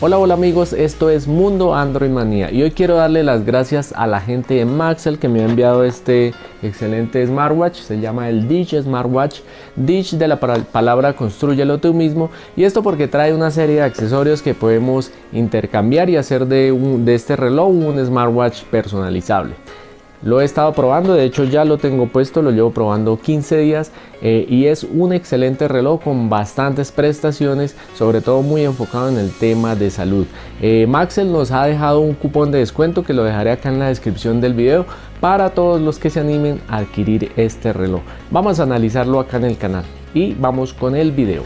Hola amigos, esto es Mundo Android Manía y hoy quiero darle las gracias a la gente de Maxell que me ha enviado este excelente smartwatch. Se llama el Dish Smartwatch, Dish de la palabra Constrúyelo tú mismo, y esto porque trae una serie de accesorios que podemos intercambiar y hacer de este reloj un smartwatch personalizable. Lo he estado probando, de hecho ya lo tengo puesto, lo llevo probando 15 días y es un excelente reloj con bastantes prestaciones, sobre todo muy enfocado en el tema de salud. Maxell nos ha dejado un cupón de descuento que lo dejaré acá en la descripción del video para todos los que se animen a adquirir este reloj. Vamos a analizarlo acá en el canal y vamos con el video.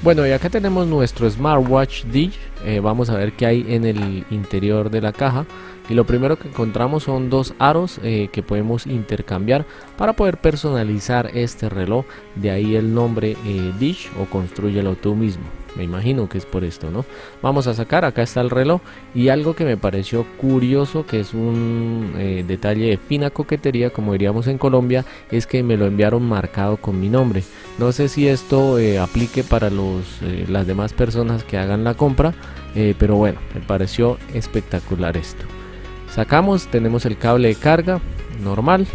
Bueno, y acá tenemos nuestro smartwatch Dish. Vamos a ver qué hay en el interior de la caja. Y lo primero que encontramos son dos aros que podemos intercambiar para poder personalizar este reloj. De ahí el nombre Dish o Constrúyelo tú mismo. Me imagino que es por esto, ¿no? Vamos a sacar, acá está el reloj. Y algo que me pareció curioso, que es un detalle de fina coquetería, como diríamos en Colombia, es que me lo enviaron marcado con mi nombre. No sé si esto aplique para las demás personas que hagan la compra, pero bueno, me pareció espectacular esto. Sacamos, tenemos el cable de carga normal.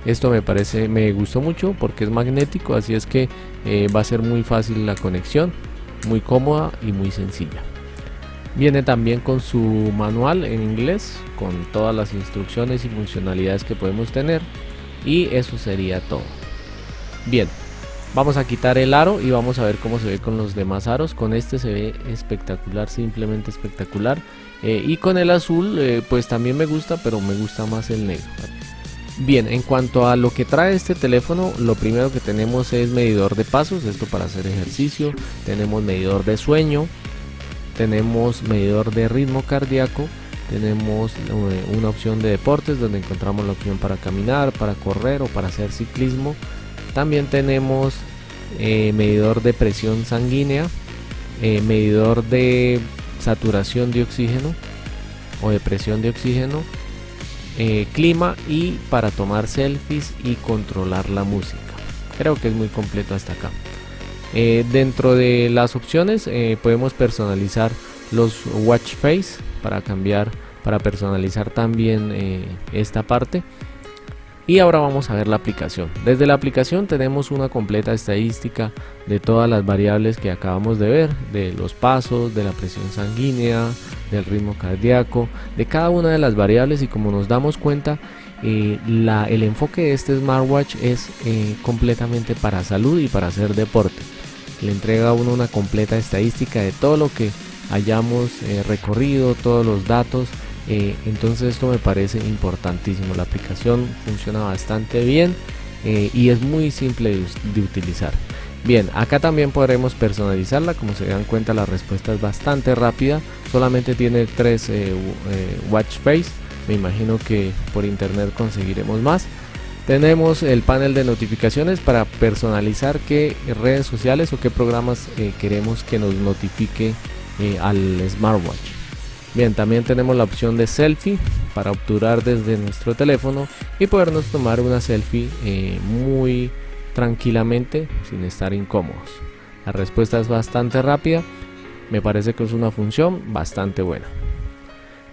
Esto me gustó mucho porque es magnético, así es que va a ser muy fácil la conexión, muy cómoda y muy sencilla. Viene también con su manual en inglés, con todas las instrucciones y funcionalidades que podemos tener, y eso sería todo. Bien, vamos a quitar el aro y vamos a ver cómo se ve con los demás aros. Con este se ve espectacular, simplemente espectacular. Y con el azul pues también me gusta, pero me gusta más el negro. Bien, en cuanto a lo que trae este teléfono, lo primero que tenemos es medidor de pasos, esto para hacer ejercicio. Tenemos medidor de sueño, tenemos medidor de ritmo cardíaco, tenemos una opción de deportes donde encontramos la opción para caminar, para correr o para hacer ciclismo. También tenemos medidor de presión sanguínea, medidor de saturación de oxígeno o de presión de oxígeno, clima y para tomar selfies y controlar la música. Creo que es muy completo hasta acá. Dentro de las opciones podemos personalizar los watch face para cambiar, para personalizar también esta parte. Y ahora vamos a ver la aplicación. Desde la aplicación tenemos una completa estadística de todas las variables que acabamos de ver, de los pasos, de la presión sanguínea, del ritmo cardíaco, de cada una de las variables. Y como nos damos cuenta, el enfoque de este smartwatch es completamente para salud y para hacer deporte. Le entrega a uno una completa estadística de todo lo que hayamos recorrido, todos los datos. Entonces esto me parece importantísimo. La aplicación funciona bastante bien y es muy simple de utilizar. Bien, acá también podremos personalizarla. Como se dan cuenta, la respuesta es bastante rápida. Solamente tiene 3 watch face. Me imagino que por internet conseguiremos más. Tenemos el panel de notificaciones para personalizar qué redes sociales o qué programas queremos que nos notifique al smartwatch. Bien, también tenemos la opción de selfie para obturar desde nuestro teléfono y podernos tomar una selfie muy tranquilamente sin estar incómodos. La respuesta es bastante rápida, me parece que es una función bastante buena.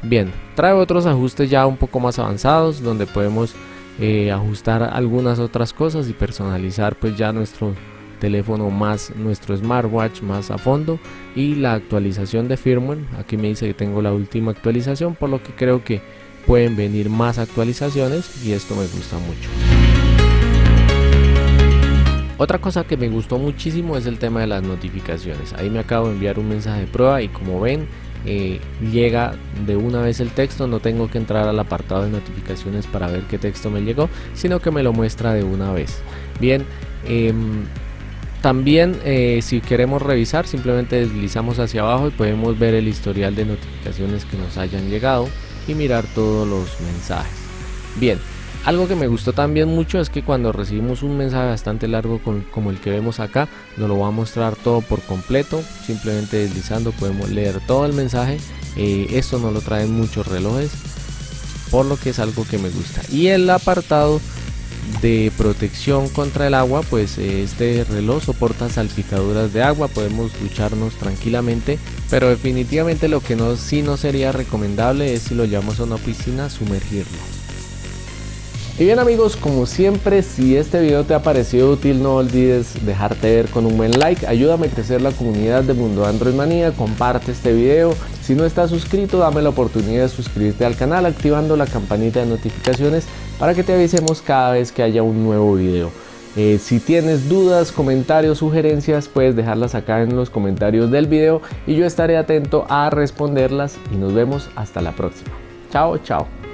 Bien, trae otros ajustes ya un poco más avanzados donde podemos ajustar algunas otras cosas y personalizar pues ya nuestro teléfono más, nuestro smartwatch más a fondo. Y la actualización de firmware, aquí me dice que tengo la última actualización, por lo que creo que pueden venir más actualizaciones y esto me gusta mucho. Otra cosa que me gustó muchísimo es el tema de las notificaciones. Ahí me acabo de enviar un mensaje de prueba y como ven llega de una vez el texto. No tengo que entrar al apartado de notificaciones para ver qué texto me llegó, sino que me lo muestra de una vez. Bien, también si queremos revisar, simplemente deslizamos hacia abajo y podemos ver el historial de notificaciones que nos hayan llegado y mirar todos los mensajes. Bien, algo que me gustó también mucho es que cuando recibimos un mensaje bastante largo como el que vemos acá, nos lo va a mostrar todo por completo. Simplemente deslizando podemos leer todo el mensaje. Esto no lo traen muchos relojes. por lo que es algo que me gusta. Y el apartado de protección contra el agua, pues este reloj soporta salpicaduras de agua, podemos ducharnos tranquilamente, pero definitivamente lo que sí no sería recomendable es, si lo llevamos a una piscina, sumergirlo. Y bien amigos, como siempre, si este video te ha parecido útil, no olvides dejarte ver con un buen like, ayúdame a crecer la comunidad de Mundo Android Manía, comparte este video. Si no estás suscrito, dame la oportunidad de suscribirte al canal activando la campanita de notificaciones para que te avisemos cada vez que haya un nuevo video. Si tienes dudas, comentarios, sugerencias, puedes dejarlas acá en los comentarios del video y yo estaré atento a responderlas, y nos vemos hasta la próxima. Chao, chao.